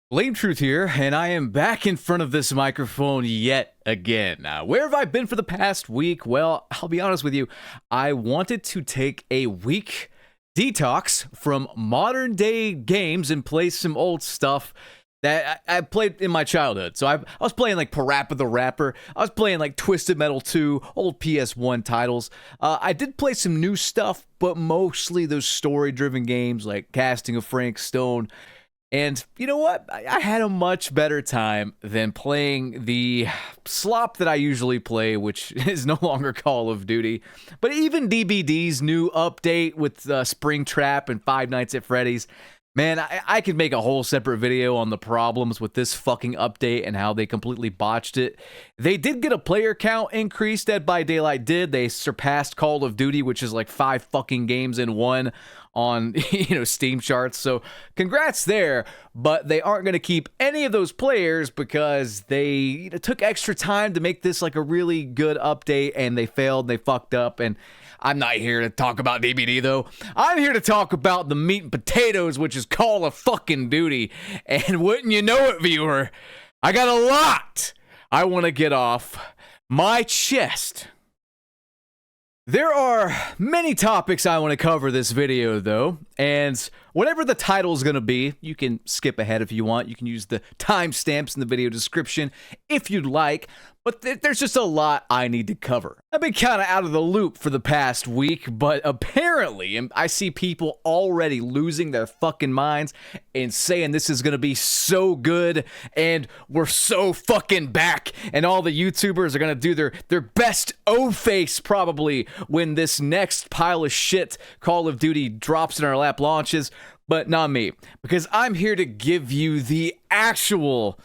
Blame Truth here, and I am back in front of this microphone yet again. Where have I been for the past week? Well, I'll be honest with you. I wanted to take a week detox from modern day games and play some old stuff that I played in my childhood. So I was playing like Parappa the Rapper. I was playing like Twisted Metal 2, old PS1 titles. I did play some new stuff, but mostly those story-driven games like Casting of Frank Stone. And you know what? I had a much better time than playing the slop that I usually play, which is no longer Call of Duty. But even DBD's new update with Springtrap and Five Nights at Freddy's, man, I could make a whole separate video on the problems with this fucking update and how they completely botched it. They did get a player count increase, Dead by Daylight did. They surpassed Call of Duty, which is like 5 fucking games in one on Steam charts. So congrats there, but they aren't going to keep any of those players because they took extra time to make this like a really good update, and they failed, they fucked up. And I'm not here to talk about DBD though. I'm here to talk about the meat and potatoes, which is Call of fucking Duty. And wouldn't you know it, viewer, I got a lot I want to get off my chest. There are many topics I want to cover this video though, and whatever the title is going to be, you can skip ahead if you want. You can use the timestamps in the video description if you'd like, but there's just a lot I need to cover. I've been kind of out of the loop for the past week, but apparently I see people already losing their fucking minds and saying this is going to be so good and we're so fucking back, and all the YouTubers are going to do their best O-face probably when this next pile of shit Call of Duty drops in our lap launches. But not me, because I'm here to give you the actual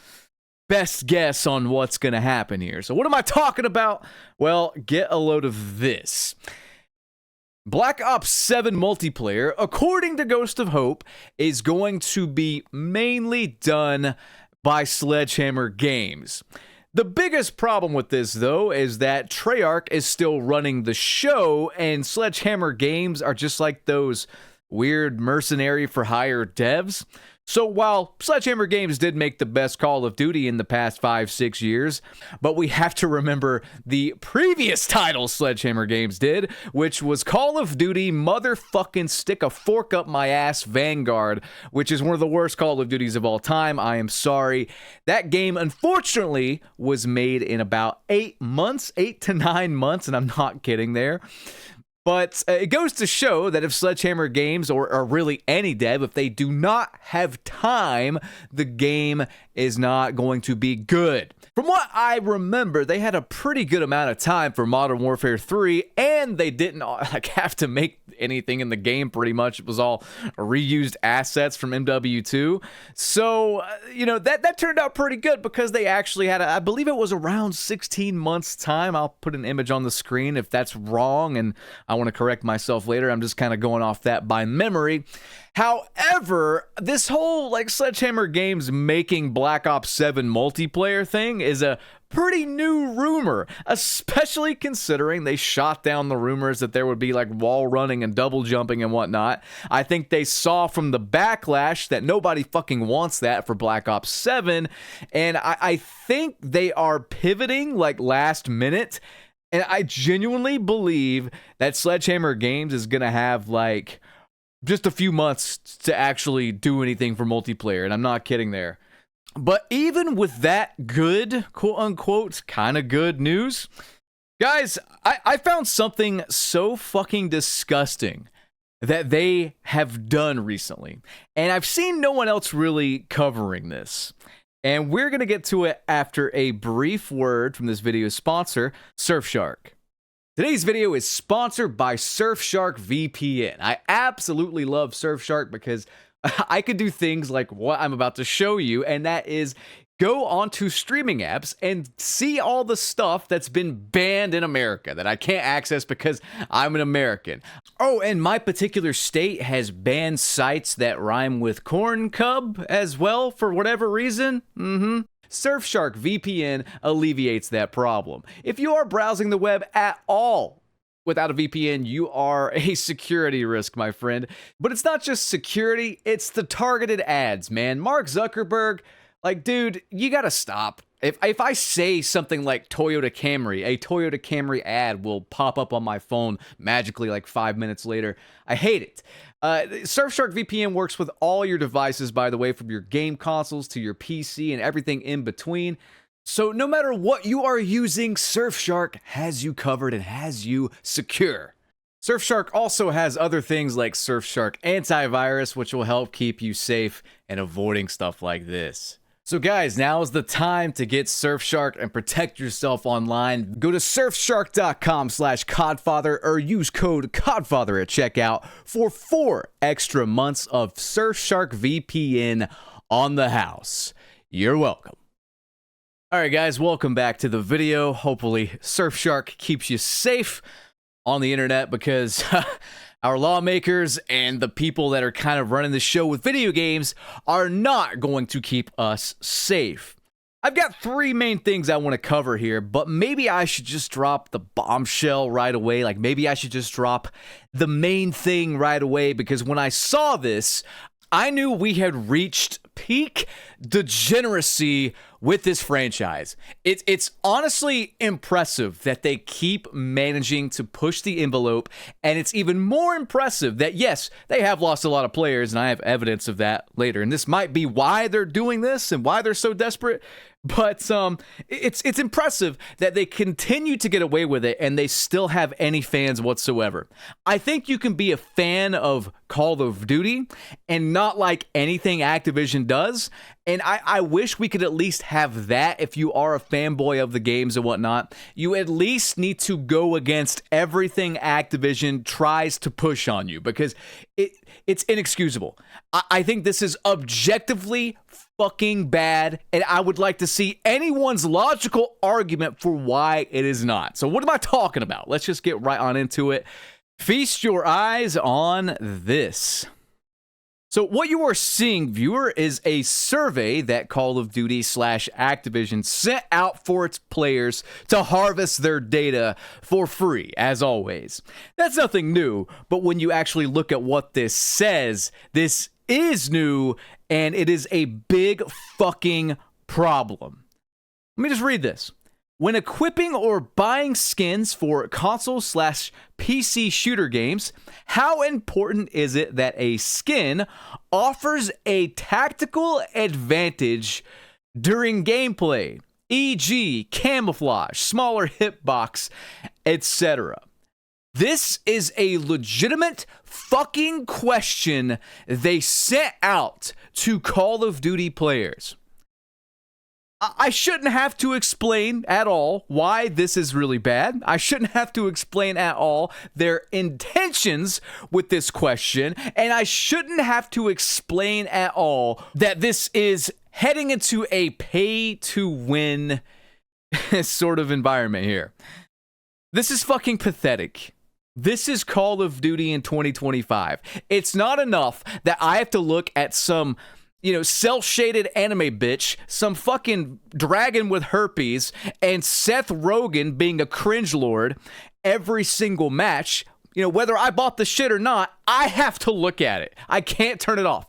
best guess on what's going to happen here. So what am I talking about? Well, get a load of this. Black Ops 7 multiplayer, according to Ghost of Hope, is going to be mainly done by Sledgehammer Games. The biggest problem with this, though, is that Treyarch is still running the show, and Sledgehammer Games are just like those weird mercenary for hire devs. So while Sledgehammer Games did make the best Call of Duty in the past 5-6 years, but we have to remember the previous title Sledgehammer Games did, which was Call of Duty motherfucking stick a fork up my ass Vanguard, which is one of the worst Call of Duties of all time. I am sorry. That game, unfortunately, was made in about 8 to 9 months, and I'm not kidding there. But it goes to show that if Sledgehammer Games, or really any dev, if they do not have time, the game is not going to be good. From what I remember, they had a pretty good amount of time for Modern Warfare 3, and they didn't have to make anything in the game pretty much. It was all reused assets from MW2. So, that turned out pretty good because they actually had, I believe it was around 16 months time. I'll put an image on the screen if that's wrong, and I want to correct myself later. I'm just kind of going off that by memory. However, this whole Sledgehammer Games making Black Ops 7 multiplayer thing is a pretty new rumor, especially considering they shot down the rumors that there would be wall running and double jumping and whatnot. I think they saw from the backlash that nobody fucking wants that for Black Ops 7, and I think they are pivoting last minute. And I genuinely believe that Sledgehammer Games is going to have just a few months to actually do anything for multiplayer. And I'm not kidding there. But even with that good, quote unquote, kind of good news, guys, I found something so fucking disgusting that they have done recently. And I've seen no one else really covering this. And we're going to get to it after a brief word from this video's sponsor, Surfshark. Today's video is sponsored by Surfshark VPN. I absolutely love Surfshark because I could do things like what I'm about to show you, and that is go onto streaming apps and see all the stuff that's been banned in America that I can't access because I'm an American. Oh, and my particular state has banned sites that rhyme with corn cub as well for whatever reason. Surfshark VPN alleviates that problem. If you are browsing the web at all without a VPN, you are a security risk, my friend. But it's not just security, it's the targeted ads, man. Mark Zuckerberg, like, dude, you gotta stop. If I say something like Toyota Camry, a Toyota Camry ad will pop up on my phone magically like 5 minutes later. I hate it. Surfshark VPN works with all your devices, by the way, from your game consoles to your PC and everything in between. So no matter what you are using, Surfshark has you covered and has you secure. Surfshark also has other things like Surfshark Antivirus, which will help keep you safe and avoiding stuff like this. So guys, now is the time to get Surfshark and protect yourself online. Go to surfshark.com/Codfather or use code Codfather at checkout for 4 extra months of Surfshark VPN on the house. You're welcome. Alright guys, welcome back to the video. Hopefully Surfshark keeps you safe on the internet, because our lawmakers and the people that are kind of running the show with video games are not going to keep us safe. I've got 3 main things I want to cover here, but maybe I should just drop the bombshell right away. Like, maybe I should just drop the main thing right away, because when I saw this, I knew we had reached peak degeneracy with this franchise. It's honestly impressive that they keep managing to push the envelope, and it's even more impressive that, yes, they have lost a lot of players, and I have evidence of that later, and this might be why they're doing this and why they're so desperate. But it's impressive that they continue to get away with it and they still have any fans whatsoever. I think you can be a fan of Call of Duty and not like anything Activision does. And I wish we could at least have that. If you are a fanboy of the games and whatnot, you at least need to go against everything Activision tries to push on you, because it's inexcusable. I think this is objectively fucking bad, and I would like to see anyone's logical argument for why it is not. So what am I talking about? Let's just get right on into it. Feast your eyes on this. So what you are seeing, viewer, is a survey that Call of Duty / Activision sent out for its players to harvest their data for free, as always. That's nothing new, but when you actually look at what this says, this is new, and it is a big fucking problem. Let me just read this. When equipping or buying skins for console / PC shooter games, how important is it that a skin offers a tactical advantage during gameplay, e.g. camouflage, smaller hitbox, etc.? This is a legitimate fucking question they sent out to Call of Duty players. I shouldn't have to explain at all why this is really bad. I shouldn't have to explain at all their intentions with this question. And I shouldn't have to explain at all that this is heading into a pay-to-win sort of environment here. This is fucking pathetic. This is Call of Duty in 2025. It's not enough that I have to look at some, cel-shaded anime bitch, some fucking dragon with herpes, and Seth Rogen being a cringe lord every single match. Whether I bought the shit or not, I have to look at it. I can't turn it off.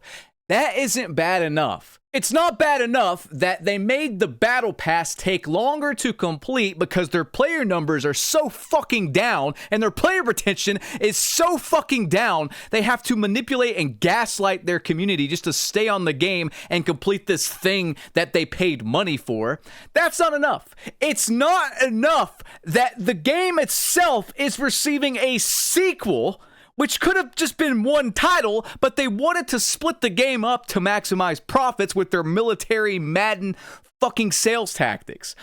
That isn't bad enough. It's not bad enough that they made the battle pass take longer to complete because their player numbers are so fucking down and their player retention is so fucking down, they have to manipulate and gaslight their community just to stay on the game and complete this thing that they paid money for. That's not enough. It's not enough that the game itself is receiving a sequel, which could have just been one title, but they wanted to split the game up to maximize profits with their military Madden fucking sales tactics.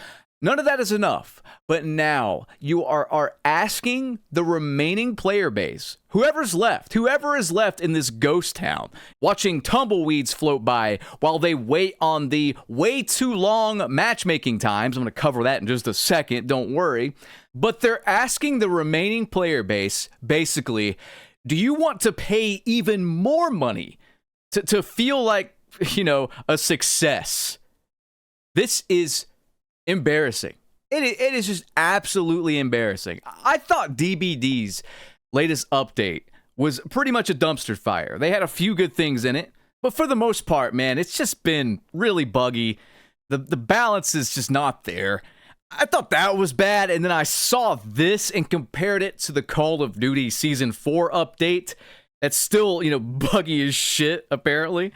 None of that is enough, but now you are asking the remaining player base, whoever is left in this ghost town, watching tumbleweeds float by while they wait on the way too long matchmaking times. I'm going to cover that in just a second, don't worry. But they're asking the remaining player base, basically, do you want to pay even more money to feel like, a success? This is embarrassing. It is just absolutely embarrassing. I thought DBD's latest update was pretty much a dumpster fire. They had a few good things in it, but for the most part, man, it's just been really buggy. The balance is just not there. I thought that was bad, and then I saw this and compared it to the Call of Duty Season 4 update. That's still, buggy as shit, apparently.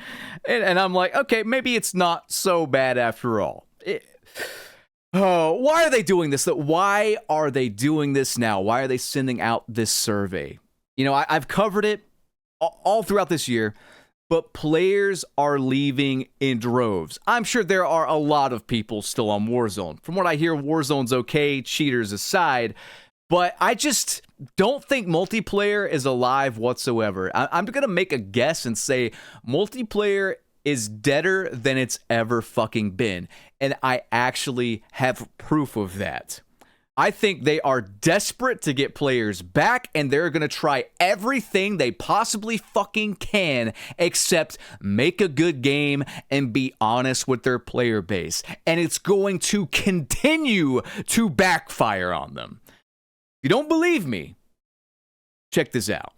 And I'm like, okay, maybe it's not so bad after all. Why are they doing this? Why are they doing this now? Why are they sending out this survey? I've covered it all throughout this year, but players are leaving in droves. I'm sure there are a lot of people still on Warzone. From what I hear, Warzone's okay, cheaters aside, but I just don't think multiplayer is alive whatsoever. I'm going to make a guess and say multiplayer is deader than it's ever fucking been. And I actually have proof of that. I think they are desperate to get players back, and they're going to try everything they possibly fucking can except make a good game and be honest with their player base. And it's going to continue to backfire on them. If you don't believe me, check this out.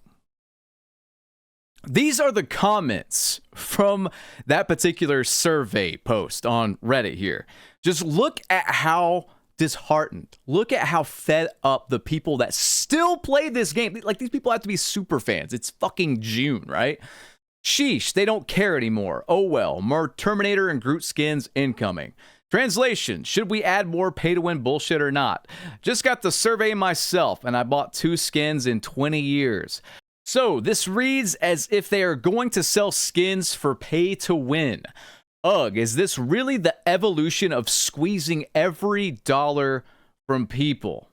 These are the comments from that particular survey post on Reddit here. Just look at how disheartened. Look at how fed up the people that still play this game. Like, these people have to be super fans. It's fucking June, right? Sheesh, they don't care anymore. Oh well, more Terminator and Groot skins incoming. Translation, should we add more pay-to-win bullshit or not? Just got the survey myself, and I bought 2 skins in 20 years. So, this reads as if they are going to sell skins for pay to win. Ugh, is this really the evolution of squeezing every dollar from people?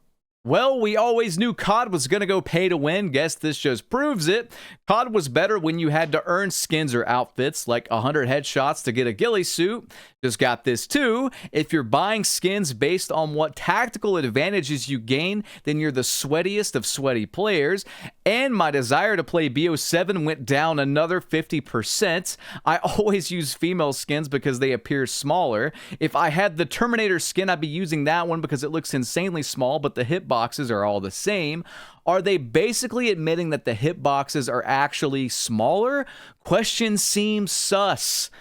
Well, we always knew COD was going to go pay to win. Guess this just proves it. COD was better when you had to earn skins or outfits, like 100 headshots to get a ghillie suit. Just got this too. If you're buying skins based on what tactical advantages you gain, then you're the sweatiest of sweaty players. And my desire to play BO7 went down another 50%. I always use female skins because they appear smaller. If I had the Terminator skin, I'd be using that one because it looks insanely small, but the hitboxes are all the same. Are they basically admitting that the hitboxes are actually smaller? Question seems sus.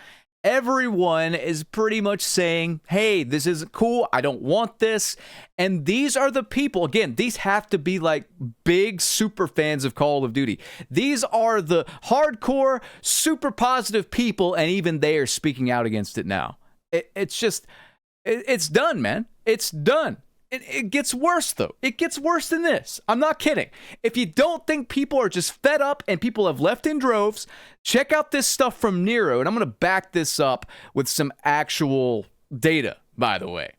Everyone is pretty much saying, hey, this isn't cool. I don't want this. And these are the people, again, these have to be like big super fans of Call of Duty. These are the hardcore, super positive people, and even they are speaking out against it now. It's done, man. It's done. It gets worse, though. It gets worse than this. I'm not kidding. If you don't think people are just fed up and people have left in droves, check out this stuff from Nero, and I'm going to back this up with some actual data, by the way.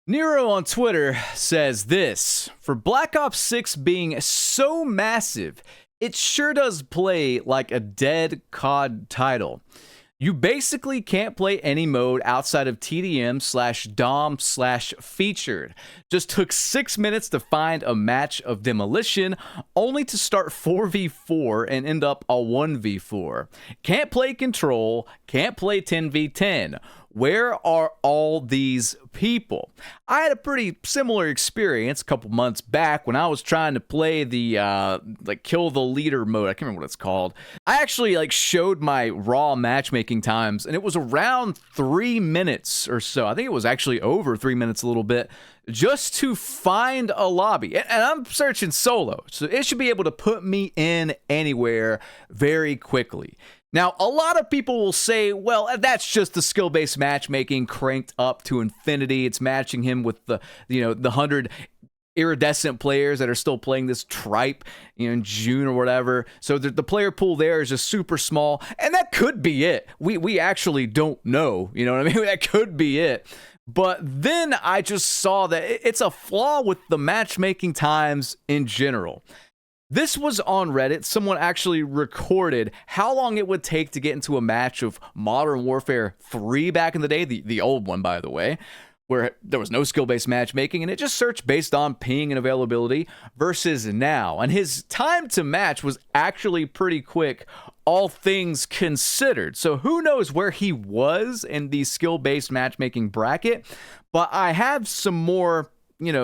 Nero on Twitter says this: for Black Ops 6 being so massive, it sure does play like a dead COD title. You basically can't play any mode outside of TDM/Dom/featured. Just took 6 minutes to find a match of Demolition, only to start 4v4 and end up a 1v4. Can't play Control, can't play 10v10. Where are all these people? I had a pretty similar experience a couple months back when I was trying to play the kill the leader mode. I can't remember what it's called. I actually showed my raw matchmaking times, and it was around 3 minutes or so. I think it was actually over 3 minutes a little bit, just to find a lobby. And I'm searching solo, so it should be able to put me in anywhere very quickly. Now, a lot of people will say, well, that's just the skill-based matchmaking cranked up to infinity. It's matching him with the 100 iridescent players that are still playing this tripe, in June or whatever. So the player pool there is just super small, and that could be it. We actually don't know, you know what I mean? That could be it. But then I just saw that it's a flaw with the matchmaking times in general. This was on Reddit. Someone actually recorded how long it would take to get into a match of Modern Warfare 3 back in the day, the old one, by the way. where there was no skill-based matchmaking, and it just searched based on ping and availability, versus now. And his time to match was actually pretty quick, all things considered. So who knows where he was in the skill-based matchmaking bracket, but I have some more,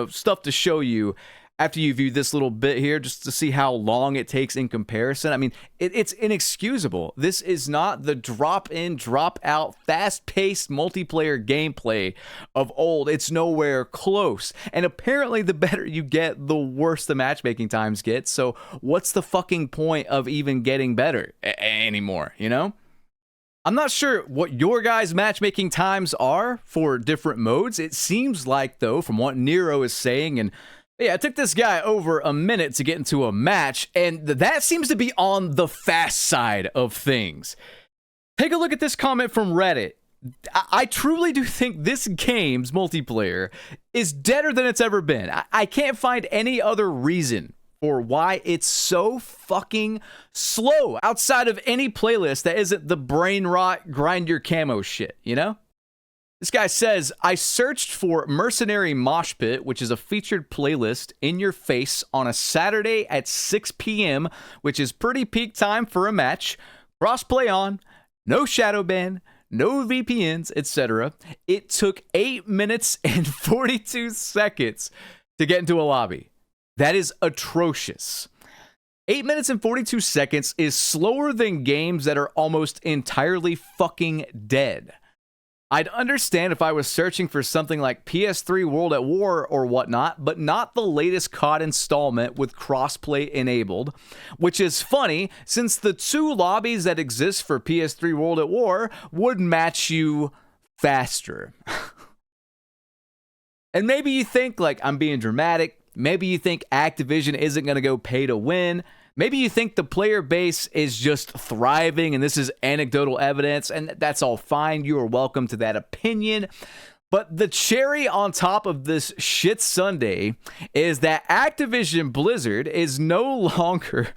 stuff to show you after you view this little bit here, just to see how long it takes in comparison. I mean, it's inexcusable. This is not the drop in, drop out, fast paced multiplayer gameplay of old. It's nowhere close. And apparently, the better you get, the worse the matchmaking times get. So, what's the fucking point of even getting better anymore, I'm not sure what your guys' matchmaking times are for different modes. It seems like, though, from what Nero is saying, and yeah, it took this guy over a minute to get into a match, and that seems to be on the fast side of things. Take a look at this comment from Reddit. I truly do think this game's multiplayer is deader than it's ever been. I can't find any other reason for why it's so fucking slow outside of any playlist that isn't the brain rot, grind your camo shit, This guy says, I searched for Mercenary Mosh Pit, which is a featured playlist in your face on a Saturday at 6 p.m., which is pretty peak time for a match. Crossplay on, no shadow ban, no VPNs, etc. It took 8 minutes and 42 seconds to get into a lobby. That is atrocious. 8 minutes and 42 seconds is slower than games that are almost entirely fucking dead. I'd understand if I was searching for something like PS3 World at War or whatnot, but not the latest COD installment with crossplay enabled, which is funny since the two lobbies that exist for PS3 World at War would match you faster. And maybe you think, like, I'm being dramatic. Maybe you think Activision isn't going to go pay to win. Maybe you think the player base is just thriving and this is anecdotal evidence, and that's all fine. You are welcome to that opinion. But the cherry on top of this shit sundae is that Activision Blizzard is no longer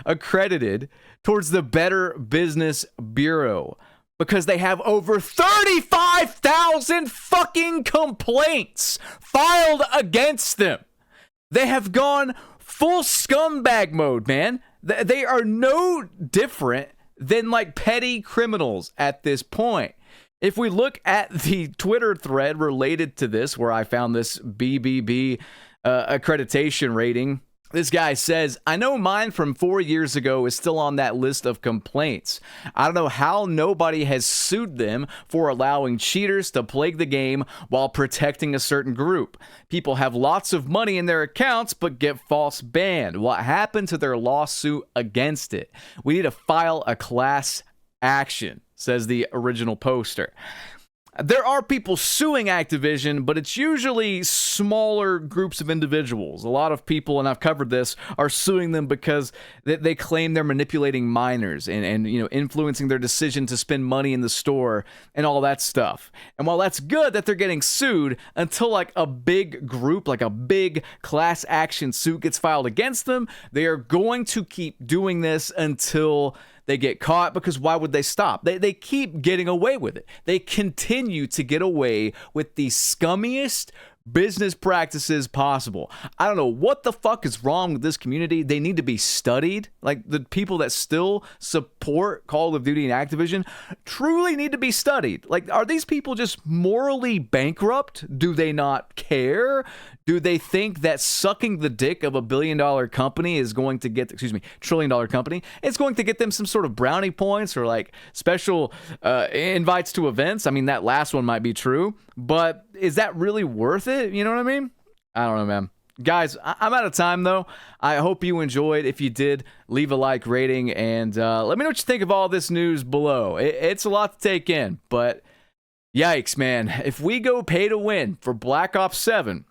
accredited towards the Better Business Bureau because they have over 35,000 fucking complaints filed against them. They have gone full scumbag mode, man. They are no different than like petty criminals at this point. If we look at the Twitter thread related to this, where I found this BBB accreditation rating, this guy says, I know mine from 4 years ago is still on that list of complaints. I don't know how nobody has sued them for allowing cheaters to plague the game while protecting a certain group. People have lots of money in their accounts but get false banned. What happened to their lawsuit against it? We need to file a class action, says the original poster. There are people suing Activision, but it's usually smaller groups of individuals. A lot of people, and I've covered this, are suing them because they claim they're manipulating minors and influencing their decision to spend money in the store and all that stuff. And while that's good that they're getting sued, until like a big group, like a big class action suit gets filed against them, they are going to keep doing this until they get caught, because why would they stop? They keep getting away with it. They continue to get away with the scummiest business practices possible. I don't know what the fuck is wrong with this community. They need to be studied. Like, the people that still support Call of Duty and Activision truly need to be studied. Like, are these people just morally bankrupt? Do they not care? Do they think that sucking the dick of $1 billion company is going to get, $1 trillion company, it's going to get them some sort of brownie points or like special invites to events? I mean, that last one might be true, but is that really worth it? You know what I mean? I don't know, man. Guys, I'm out of time, though. I hope you enjoyed. If you did, leave a like, rating, and let me know what you think of all this news below. It's a lot to take in, but yikes, man. If we go pay to win for Black Ops 7,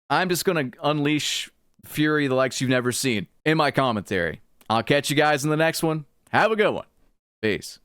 I'm just going to unleash fury the likes you've never seen in my commentary. I'll catch you guys in the next one. Have a good one. Peace.